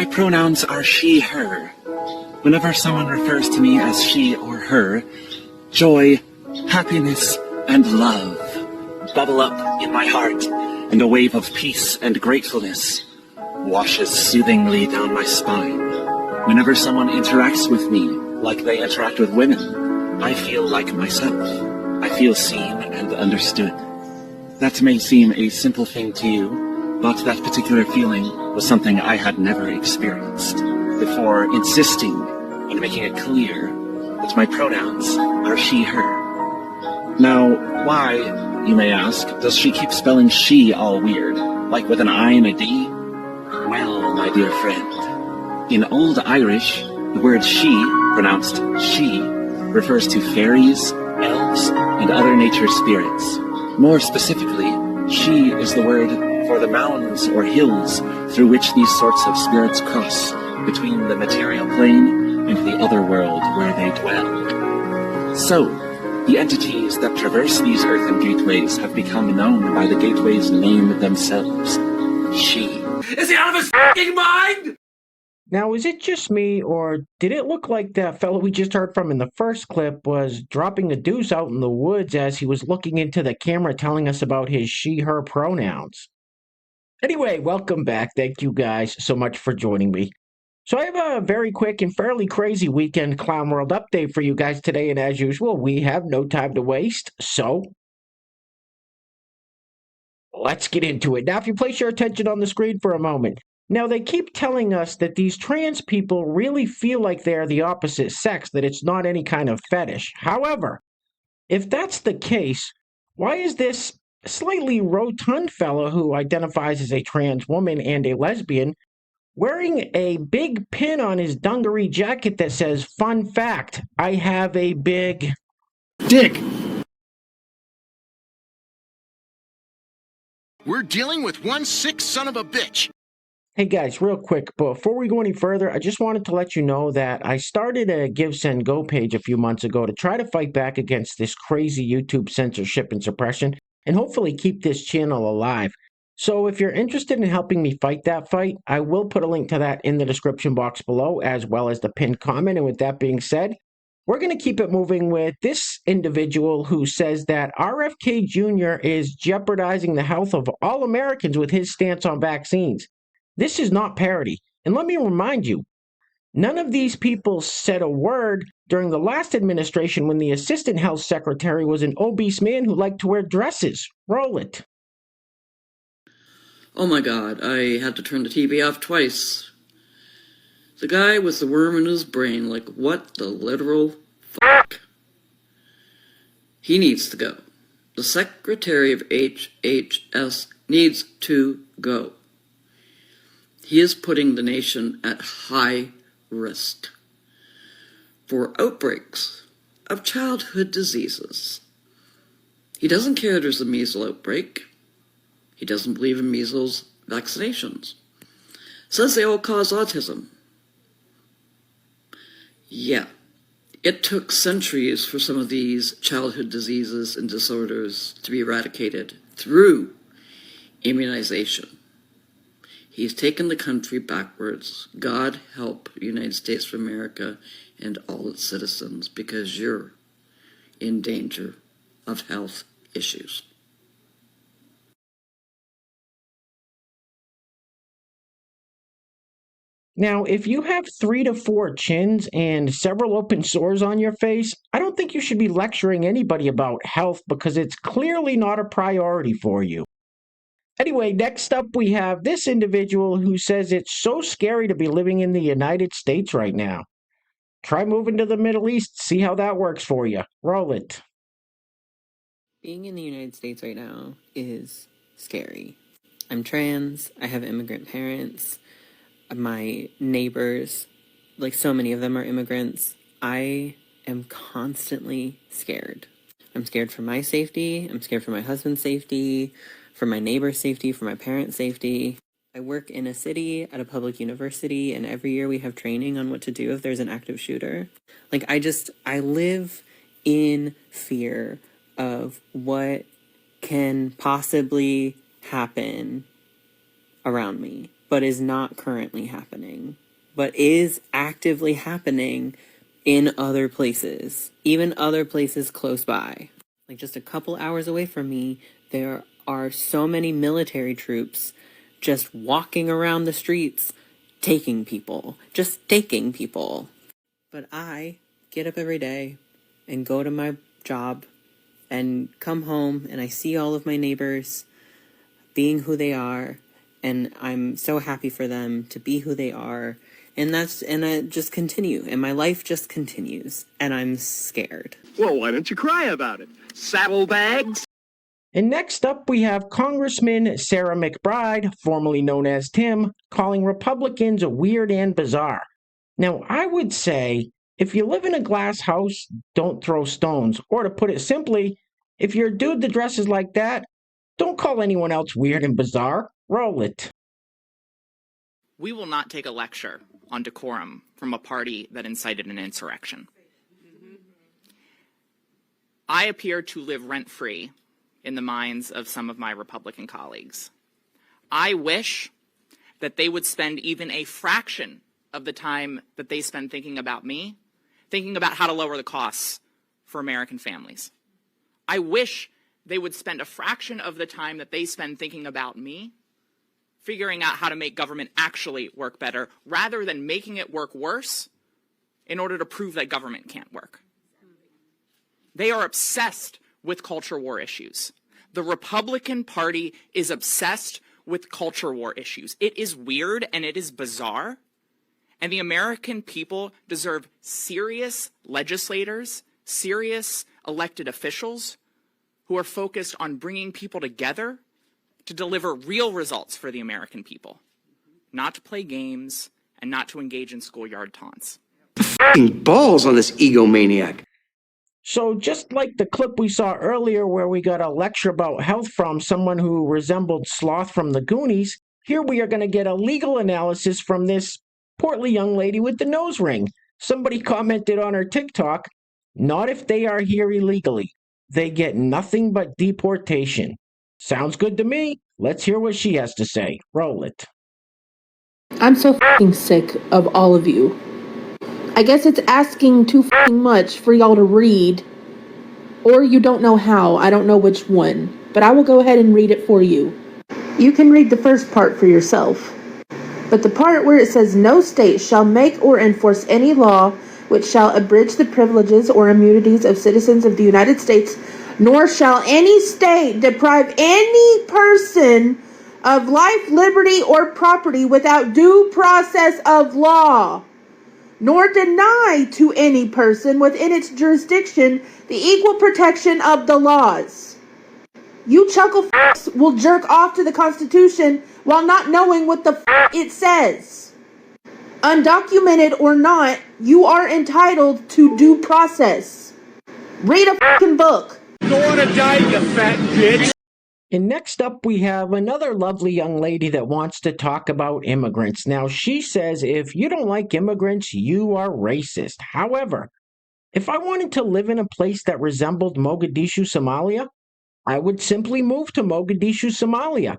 My pronouns are she, her. Whenever someone refers to me as she or her, joy, happiness, and love bubble up in my heart, and a wave of peace and gratefulness washes soothingly down my spine. Whenever someone interacts with me like they interact with women, I feel like myself. I feel seen and understood. That may seem a simple thing to you, but that particular feeling was something I had never experienced before insisting on making it clear that my pronouns are she, her. Now, why, you may ask, does she keep spelling she all weird, like with an I and a D? Well, my dear friend, in Old Irish, the word she, pronounced she, refers to fairies, elves, and other nature spirits. More specifically, she is the word for the mounds or hills through which these sorts of spirits cross between the material plane and the other world where they dwell. So, the entities that traverse these earthen gateways have become known by the gateway's name themselves, she. Is he out of his f***ing mind? Now, is it just me, or did it look like that fellow we just heard from in the first clip was dropping a deuce out in the woods as he was looking into the camera telling us about his she, her pronouns? Anyway, welcome back. Thank you guys so much for joining me. So I have a very quick and fairly crazy weekend Clown World update for you guys today, and as usual, we have no time to waste, so let's get into it. Now, if you place your attention on the screen for a moment. Now, they keep telling us that these trans people really feel like they're the opposite sex, that it's not any kind of fetish. However, if that's the case, why is this slightly rotund fellow who identifies as a trans woman and a lesbian wearing a big pin on his dungaree jacket that says, "Fun fact, I have a big dick"? We're dealing with one sick son of a bitch. Hey guys, real quick, before we go any further, I just wanted to let you know that I started a Give, Send, Go page a few months ago to try to fight back against this crazy YouTube censorship and suppression, and hopefully keep this channel alive. So if you're interested in helping me fight that fight, I will put a link to that in the description box below, as well as the pinned comment. And with that being said, we're going to keep it moving with this individual who says that RFK Jr. is jeopardizing the health of all Americans with his stance on vaccines. This is not parody. And let me remind you, none of these people said a word during the last administration when the assistant health secretary was an obese man who liked to wear dresses. Roll it. Oh my god, I had to turn the TV off twice. The guy with the worm in his brain, like, what the literal fuck? He needs to go. The Secretary of HHS needs to go. He is putting the nation at high risk for outbreaks of childhood diseases. He doesn't care there's a measles outbreak. He doesn't believe in measles vaccinations. Says they all cause autism. Yeah, it took centuries for some of these childhood diseases and disorders to be eradicated through immunization. He's taken the country backwards. God help the United States of America and all its citizens, because you're in danger of health issues. Now, if you have 3 to 4 chins and several open sores on your face, I don't think you should be lecturing anybody about health because it's clearly not a priority for you. Anyway, next up we have this individual who says it's so scary to be living in the United States right now. Try moving to the Middle East, see how that works for you. Roll it. Being in the United States right now is scary. I'm trans, I have immigrant parents, my neighbors, like so many of them are immigrants. I am constantly scared. I'm scared for my safety, I'm scared for my husband's safety, for my neighbor's safety, for my parents' safety. I work in a city at a public university, and every year we have training on what to do if there's an active shooter. Like, I live in fear of what can possibly happen around me, but is not currently happening, but is actively happening in other places, even other places close by. Like just a couple hours away from me, there are so many military troops just walking around the streets, taking people, just taking people. But I get up every day and go to my job and come home and I see all of my neighbors being who they are, and I'm so happy for them to be who they are, and I just continue, and my life just continues, and I'm scared. Well, why don't you cry about it? Saddlebags? And next up, we have Congressman Sarah McBride, formerly known as Tim, calling Republicans weird and bizarre. Now, I would say, if you live in a glass house, don't throw stones. Or to put it simply, if you're a dude that dresses like that, don't call anyone else weird and bizarre. Roll it. We will not take a lecture on decorum from a party that incited an insurrection. I appear to live rent-free in the minds of some of my Republican colleagues. I wish that they would spend even a fraction of the time that they spend thinking about me, thinking about how to lower the costs for American families. I wish they would spend a fraction of the time that they spend thinking about me, figuring out how to make government actually work better, rather than making it work worse in order to prove that government can't work. They are obsessed with culture war issues. The Republican Party is obsessed with culture war issues. It is weird and it is bizarre, and the American people deserve serious legislators, serious elected officials who are focused on bringing people together to deliver real results for the American people, not to play games and not to engage in schoolyard taunts. F***ing balls on this egomaniac. So just like the clip we saw earlier where we got a lecture about health from someone who resembled Sloth from the Goonies, here we are going to get a legal analysis from this portly young lady with the nose ring. Somebody commented on her TikTok, "Not if they are here illegally. They get nothing but deportation." Sounds good to me. Let's hear what she has to say. Roll it. I'm so f***ing sick of all of you. I guess it's asking too f***ing much for y'all to read, or you don't know how. I don't know which one, but I will go ahead and read it for you. You can read the first part for yourself, but the part where it says no state shall make or enforce any law which shall abridge the privileges or immunities of citizens of the United States, nor shall any state deprive any person of life, liberty, or property without due process of law, nor deny to any person within its jurisdiction the equal protection of the laws. You chuckle f***s will jerk off to the Constitution while not knowing what the f*** it says. Undocumented or not, you are entitled to due process. Read a f***ing book. Go on a diet, you fat bitch. And next up, we have another lovely young lady that wants to talk about immigrants. Now, she says if you don't like immigrants, you are racist. However, if I wanted to live in a place that resembled Mogadishu, Somalia, I would simply move to Mogadishu, Somalia.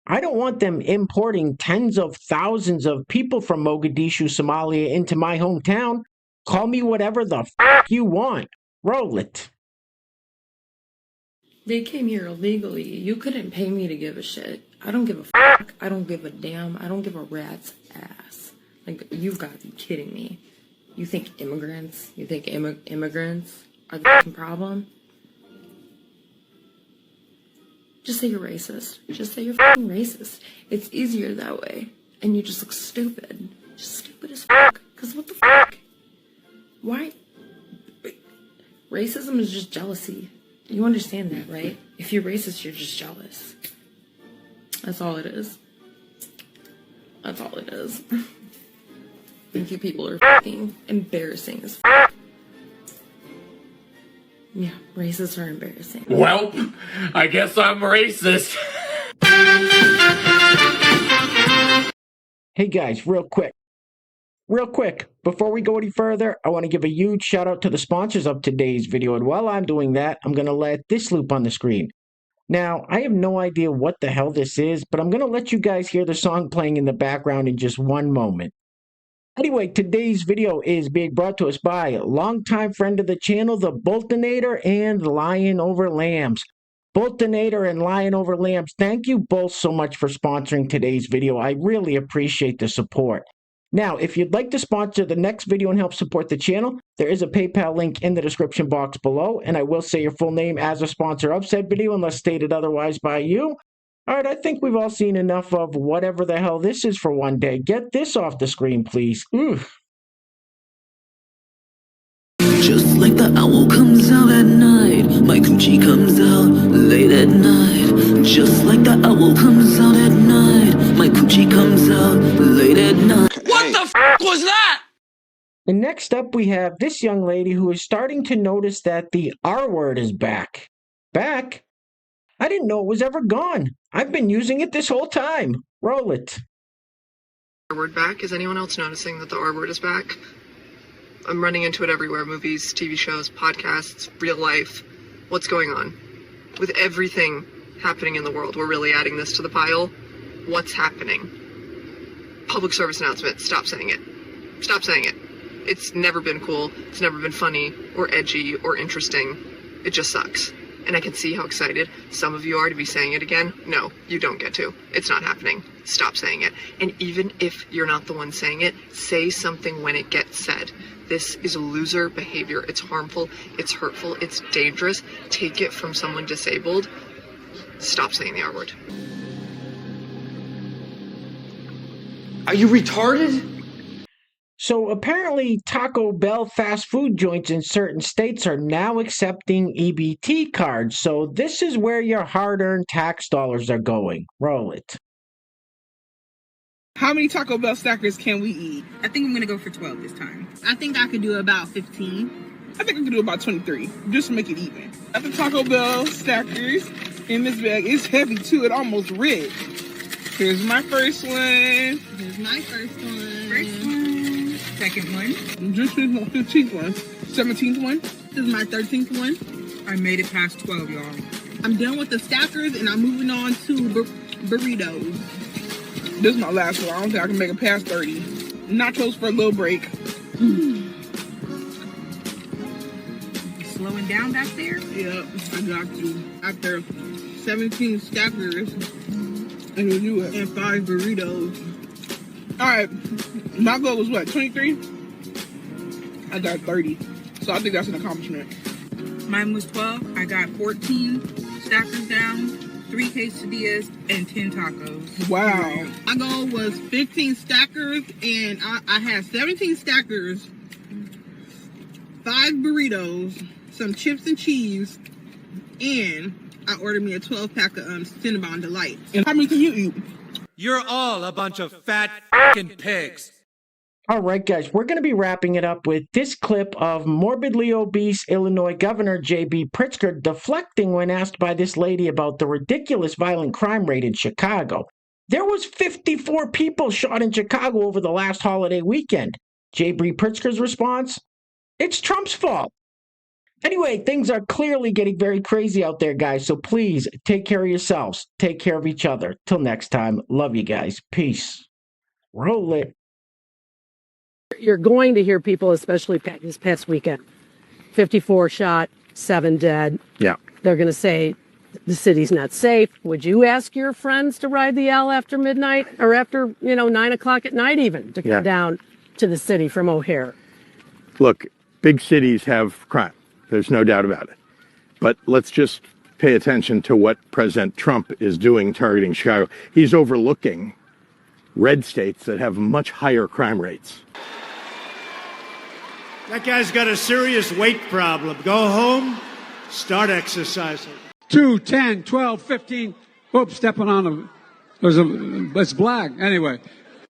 I don't want them importing tens of thousands of people from Mogadishu, Somalia into my hometown. Call me whatever the f*** you want. Roll it. They came here illegally. You couldn't pay me to give a shit. I don't give a fuck. I don't give a damn. I don't give a rat's ass. Like, you've got to be kidding me. You think immigrants are the fucking problem? Just say you're racist. Just say you're fucking racist. It's easier that way. And you just look stupid. Just stupid as fuck. Because what the fuck? Why? Racism is just jealousy. You understand that, right? If you're racist, you're just jealous. That's all it is. That's all it is. Thank you people are fucking embarrassing as fuck. Yeah, racists are embarrassing. Well, I guess I'm racist. Hey guys, real quick, before we go any further, I want to give a huge shout out to the sponsors of today's video. And while I'm doing that, I'm going to let this loop on the screen. Now, I have no idea what the hell this is, but I'm going to let you guys hear the song playing in the background in just one moment. Anyway, today's video is being brought to us by a longtime friend of the channel, the Boltonator and Lion Over Lambs. Boltonator and Lion Over Lambs, thank you both so much for sponsoring today's video. I really appreciate the support. Now, if you'd like to sponsor the next video and help support the channel, there is a PayPal link in the description box below, and I will say your full name as a sponsor of said video unless stated otherwise by you. Alright, I think we've all seen enough of whatever the hell this is for one day. Get this off the screen, please. Oof. Just like the owl comes out at night, my coochie comes out late at night. Just like the owl comes out at night, my coochie comes out late at night. What the f was that? And next up, we have this young lady who is starting to notice that the R word is back. Back? I didn't know it was ever gone. I've been using it this whole time. Roll it. R word back? Is anyone else noticing that the R word is back? I'm running into it everywhere. Movies, TV shows, podcasts, real life. What's going on? With everything happening in the world, we're really adding this to the pile. What's happening? Public service announcement. Stop saying it. Stop saying it. It's never been cool. It's never been funny or edgy or interesting. It just sucks. And I can see how excited some of you are to be saying it again. No, you don't get to. It's not happening. Stop saying it. And even if you're not the one saying it, say something when it gets said. This is loser behavior. It's harmful. It's hurtful. It's dangerous. Take it from someone disabled. Stop saying the R word. Are you retarded? So apparently Taco Bell fast food joints in certain states are now accepting EBT cards. So this is where your hard-earned tax dollars are going. Roll it. How many Taco Bell stackers can we eat? I think I'm going to go for 12 this time. I think I could do about 15. I think I could do about 23, just to make it even. At the Taco Bell stackers in this bag, it's heavy too, it almost ripped. Here's my first one. Here's my first one. First one. Second one. Just here's my 15th one. 17th one. This is my 13th one. I made it past 12, y'all. I'm done with the stackers and I'm moving on to burritos. This is my last one. I don't think I can make it past 30. Nachos for a little break. Slowing down back there? Yep, I got you. After 17 stackers, I can do it. And 5 burritos. Alright, my goal was what, 23? I got 30. So I think that's an accomplishment. Mine was 12. I got 14 stackers down. 3 quesadillas and 10 tacos. Wow. My goal was 15 stackers and I had 17 stackers, 5 burritos, some chips and cheese, and I ordered me a 12-pack of Cinnabon Delight. And how many can you eat? You're all a bunch of fat f***ing pigs. All right, guys, we're going to be wrapping it up with this clip of morbidly obese Illinois Governor J.B. Pritzker deflecting when asked by this lady about the ridiculous violent crime rate in Chicago. There was 54 people shot in Chicago over the last holiday weekend. J.B. Pritzker's response? It's Trump's fault. Anyway, things are clearly getting very crazy out there, guys, so please take care of yourselves. Take care of each other. Till next time, love you guys. Peace. Roll it. You're going to hear people, especially this past weekend, 54 shot, 7 dead. Yeah. They're going to say the city's not safe. Would you ask your friends to ride the L after midnight or after, 9 o'clock at night even to come down to the city from O'Hare? Look, big cities have crime. There's no doubt about it. But let's just pay attention to what President Trump is doing targeting Chicago. He's overlooking red states that have much higher crime rates. That guy's got a serious weight problem. Go home, start exercising. 2, 10, 12, 15. Oops, stepping on a... It's black. Anyway,